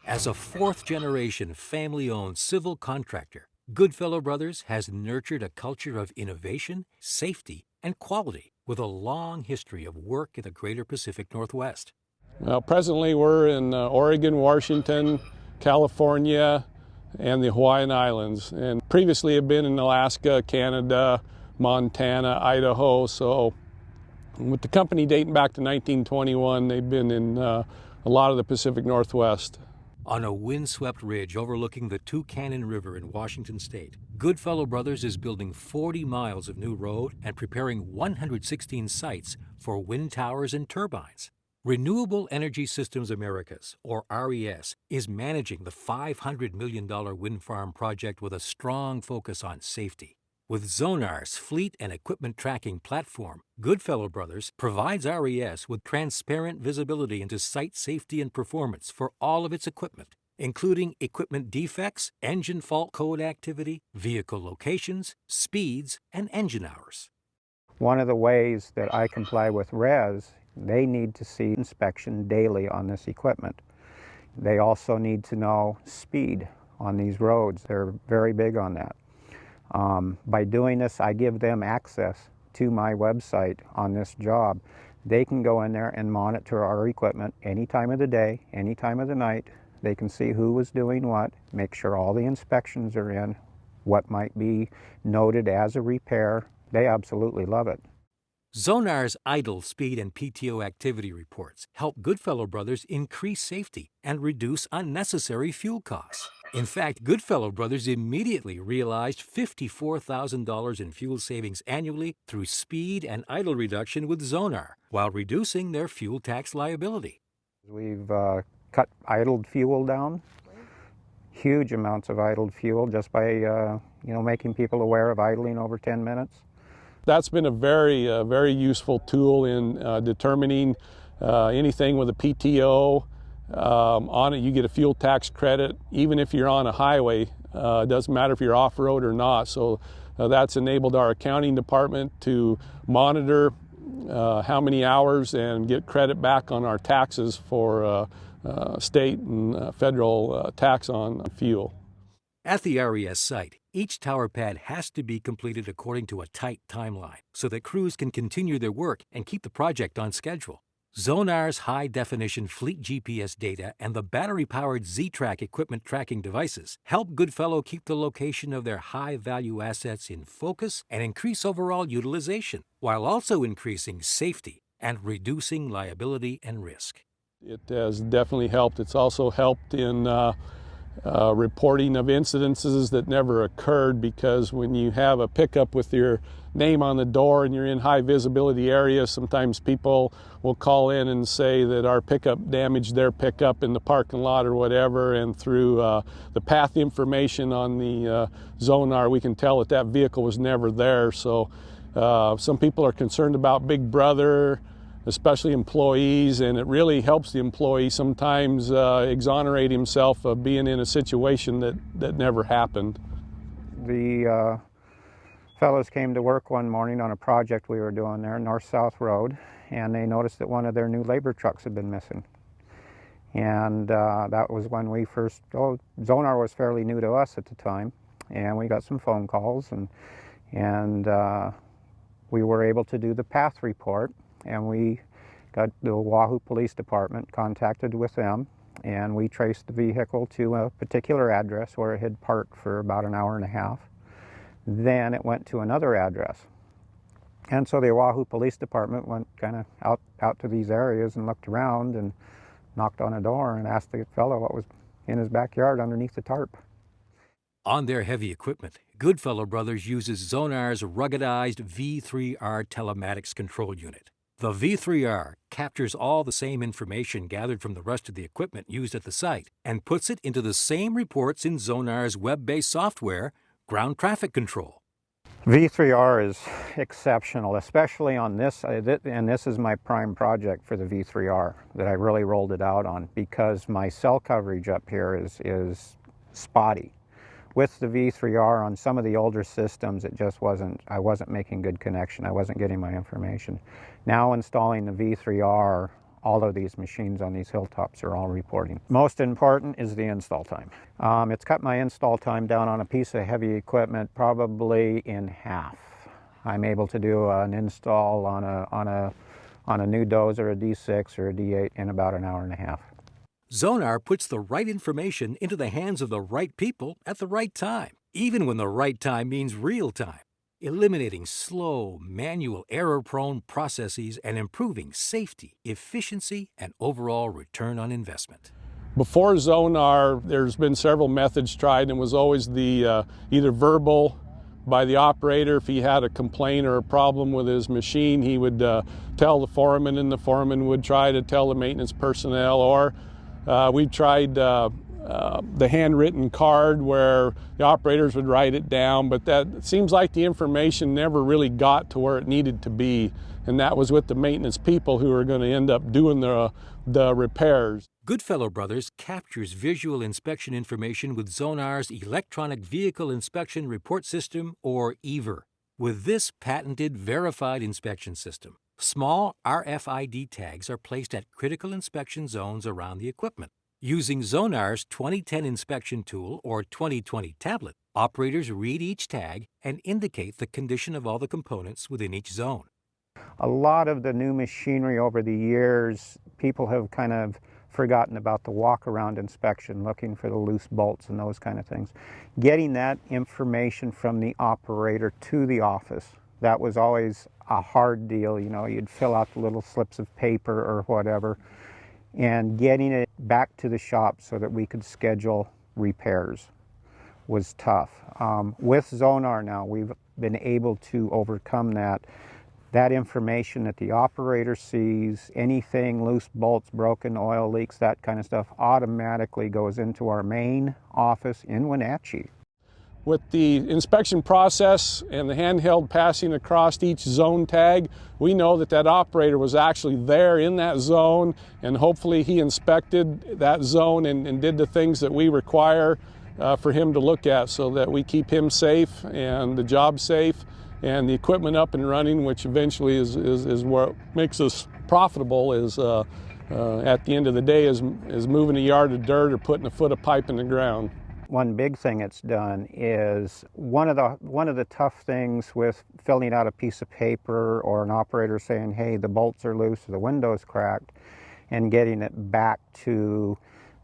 As a fourth-generation family-owned civil contractor, Goodfellow Brothers has nurtured a culture of innovation, safety, and quality with a long history of work in the greater Pacific Northwest. Well, presently we're in Oregon, Washington, California, and the Hawaiian Islands. And previously have been in Alaska, Canada, Montana, Idaho. So with the company dating back to 1921, they've been in a lot of the Pacific Northwest. On a windswept ridge overlooking the Tucannon River in Washington state, Goodfellow Brothers is building 40 miles of new road and preparing 116 sites for wind towers and turbines. Renewable Energy Systems Americas, or RES, is managing the $500 million wind farm project with a strong focus on safety. With Zonar's fleet and equipment tracking platform, Goodfellow Brothers provides RES with transparent visibility into site safety and performance for all of its equipment, including equipment defects, engine fault code activity, vehicle locations, speeds, and engine hours. One of the ways that I comply with RES, they need to see inspection daily on this equipment. They also need to know speed on these roads. They're very big on that. By doing this, I give them access to my website on this job. They can go in there and monitor our equipment any time of the day, any time of the night. They can see who was doing what, make sure all the inspections are in, what might be noted as a repair. They absolutely love it. Zonar's idle speed and PTO activity reports help Goodfellow Brothers increase safety and reduce unnecessary fuel costs. In fact, Goodfellow Brothers immediately realized $54,000 in fuel savings annually through speed and idle reduction with Zonar, while reducing their fuel tax liability. We've cut idled fuel down, huge amounts of idled fuel just by making people aware of idling over 10 minutes. That's been a very useful tool in determining anything with a PTO. On it, you get a fuel tax credit, even if you're on a highway. It doesn't matter if you're off-road or not. So that's enabled our accounting department to monitor how many hours and get credit back on our taxes for state and federal tax on fuel. At the RES site, each tower pad has to be completed according to a tight timeline so that crews can continue their work and keep the project on schedule. Zonar's high-definition fleet GPS data and the battery-powered Z-Track equipment tracking devices help Goodfellow keep the location of their high-value assets in focus and increase overall utilization, while also increasing safety and reducing liability and risk. It has definitely helped. It's also helped in reporting of incidences that never occurred, because when you have a pickup with your name on the door and you're in high visibility areas, sometimes people will call in and say that our pickup damaged their pickup in the parking lot or whatever, and through the path information on the Zonar, we can tell that that vehicle was never there. So some people are concerned about Big Brother, especially employees, and it really helps the employee sometimes exonerate himself of being in a situation that never happened. The fellows came to work one morning on a project we were doing there, North-South Road, and they noticed that one of their new labor trucks had been missing. And that was when we first, Zonar was fairly new to us at the time, and we got some phone calls, and we were able to do the path report. And we got the Oahu Police Department contacted with them, and we traced the vehicle to a particular address where it had parked for about an hour and a half. Then it went to another address. And so the Oahu Police Department went kind of out to these areas and looked around and knocked on a door and asked the fellow what was in his backyard underneath the tarp. On their heavy equipment, Goodfellow Brothers uses Zonar's ruggedized V3R telematics control unit. The V3R captures all the same information gathered from the rest of the equipment used at the site and puts it into the same reports in Zonar's web-based software, Ground Traffic Control. V3R is exceptional, especially on this, and this is my prime project for the V3R that I really rolled it out on, because my cell coverage up here is spotty. With the V3R on some of the older systems, I wasn't making good connection. I wasn't getting my information. Now installing the V3R all of these machines on these hilltops are all reporting. Most important is the install time. It's cut my install time down on a piece of heavy equipment probably in half. I'm able to do an install on a new dozer, a D6 or a D8 in about an hour and a half. Zonar puts the right information into the hands of the right people at the right time, even when the right time means real time, eliminating slow, manual, error-prone processes and improving safety, efficiency, and overall return on investment. Before Zonar, there's been several methods tried, and it was always the either verbal by the operator. If he had a complaint or a problem with his machine, he would tell the foreman, and the foreman would try to tell the maintenance personnel, or we've tried the handwritten card where the operators would write it down, but that it seems like the information never really got to where it needed to be, and that was with the maintenance people who are going to end up doing the repairs. Goodfellow Brothers captures visual inspection information with Zonar's Electronic Vehicle Inspection Report System, or EVER. With this patented verified inspection system, small RFID tags are placed at critical inspection zones around the equipment. Using Zonar's 2010 inspection tool or 2020 tablet, operators read each tag and indicate the condition of all the components within each zone. A lot of the new machinery over the years, people have kind of forgotten about the walk-around inspection, looking for the loose bolts and those kind of things. Getting that information from the operator to the office, that was always a hard deal. You know, you'd fill out the little slips of paper or whatever, and getting it back to the shop so that we could schedule repairs was tough. With Zonar now, we've been able to overcome that. That information that the operator sees, anything, loose bolts, broken oil leaks, that kind of stuff, automatically goes into our main office in Wenatchee. With the inspection process and the handheld passing across each zone tag, we know that that operator was actually there in that zone, and hopefully he inspected that zone and did the things that we require for him to look at, so that we keep him safe and the job safe and the equipment up and running, which eventually is what makes us profitable, is at the end of the day is moving a yard of dirt or putting a foot of pipe in the ground. One big thing it's done is one of the tough things with filling out a piece of paper or an operator saying, hey, the bolts are loose or the window's cracked, and getting it back to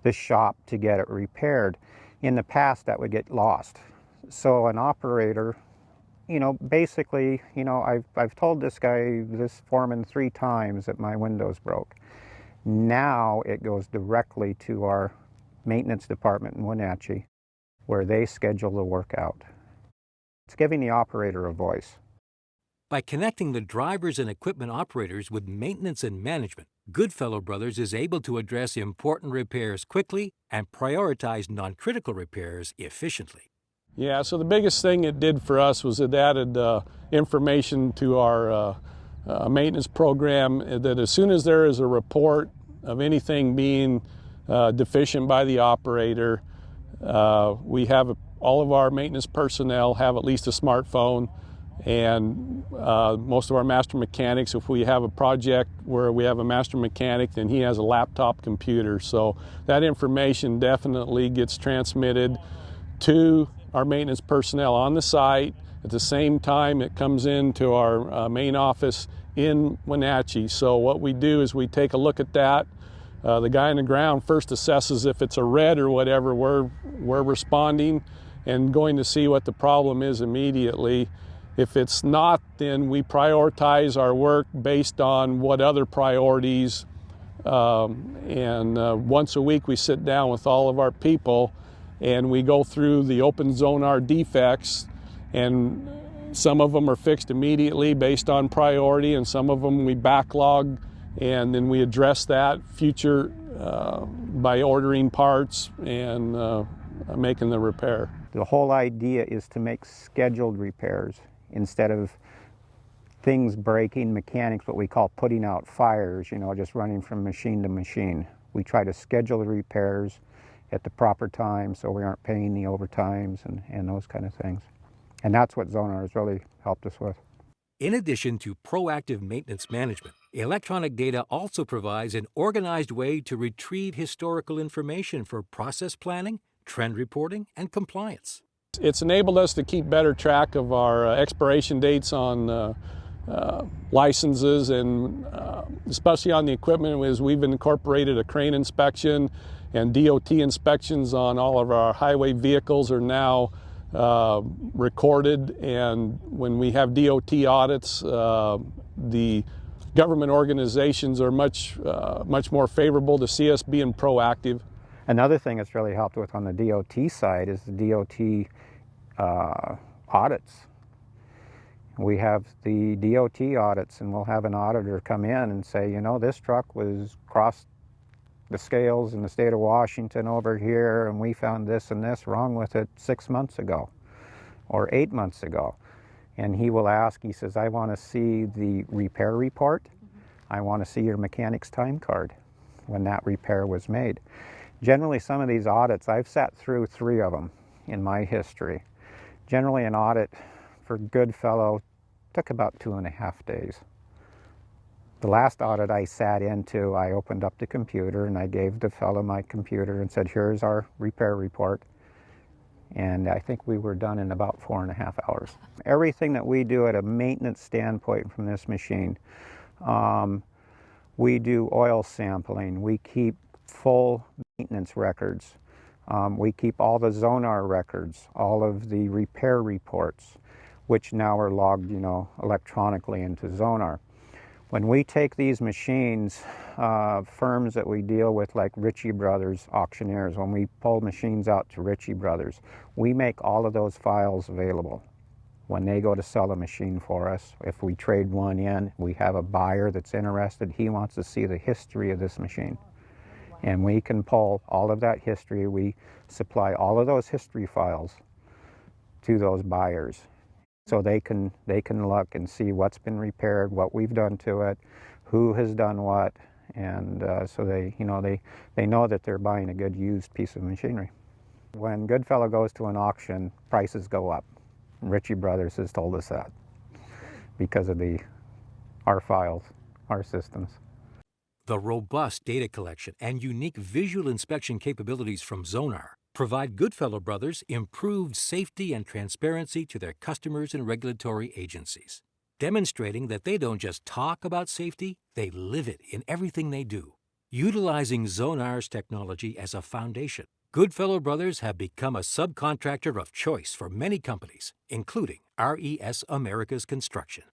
the shop to get it repaired. In the past, that would get lost. So an operator, you know, basically, you know, I've told this foreman 3 times that my window's broke. Now it goes directly to our maintenance department in Wenatchee, where they schedule the work out. It's giving the operator a voice. By connecting the drivers and equipment operators with maintenance and management, Goodfellow Brothers is able to address important repairs quickly and prioritize non-critical repairs efficiently. Yeah, so the biggest thing it did for us was it added information to our maintenance program, that as soon as there is a report of anything being deficient by the operator, we have all of our maintenance personnel have at least a smartphone, and most of our master mechanics, if we have a project where we have a master mechanic, then he has a laptop computer. So that information definitely gets transmitted to our maintenance personnel on the site. At the same time, it comes into our main office in Wenatchee. So what we do is we take a look at that. The guy on the ground first assesses if it's a red or whatever. We're responding and going to see what the problem is immediately. If it's not, then we prioritize our work based on what other priorities. Once a week we sit down with all of our people and we go through the open Zonar defects, and some of them are fixed immediately based on priority, and some of them we backlog, and then we address that future by ordering parts and making the repair. The whole idea is to make scheduled repairs instead of things breaking, mechanics, what we call putting out fires, you know, just running from machine to machine. We try to schedule the repairs at the proper time so we aren't paying the overtimes and those kind of things. And that's what Zonar has really helped us with. In addition to proactive maintenance management, Electronic data also provides an organized way to retrieve historical information for process planning, trend reporting, and compliance. It's enabled us to keep better track of our expiration dates on licenses, and especially on the equipment, as we've incorporated a crane inspection and DOT inspections on all of our highway vehicles are now recorded, and when we have DOT audits, the government organizations are much more favorable to see us being proactive. Another thing that's really helped with on the DOT side is the DOT audits. We have the DOT audits, and we'll have an auditor come in and say, you know, this truck was crossed the scales in the state of Washington over here, and we found this and this wrong with it 6 months ago or 8 months ago. And he will ask, he says, I want to see the repair report. I want to see your mechanic's time card when that repair was made. Generally, some of these audits, I've sat through 3 of them in my history. Generally, an audit for Goodfellow took about 2.5 days. The last audit I sat into, I opened up the computer and I gave the fellow my computer and said, here's our repair report. And I think we were done in about 4.5 hours. Everything that we do at a maintenance standpoint from this machine, we do oil sampling, we keep full maintenance records, we keep all the Zonar records, all of the repair reports, which now are logged, you know, electronically into Zonar. When we take these machines, firms that we deal with like Ritchie Brothers auctioneers, when we pull machines out to Ritchie Brothers, we make all of those files available. When they go to sell a machine for us, if we trade one in, we have a buyer that's interested, he wants to see the history of this machine. And we can pull all of that history, we supply all of those history files to those buyers. So they can look and see what's been repaired, what we've done to it, who has done what, and so they know that they're buying a good used piece of machinery. When Goodfellow goes to an auction, prices go up. Ritchie Brothers has told us that because of our files, our systems. The robust data collection and unique visual inspection capabilities from Zonar provide Goodfellow Brothers improved safety and transparency to their customers and regulatory agencies, demonstrating that they don't just talk about safety, they live it in everything they do. Utilizing Zonar's technology as a foundation, Goodfellow Brothers have become a subcontractor of choice for many companies, including RES Americas Construction.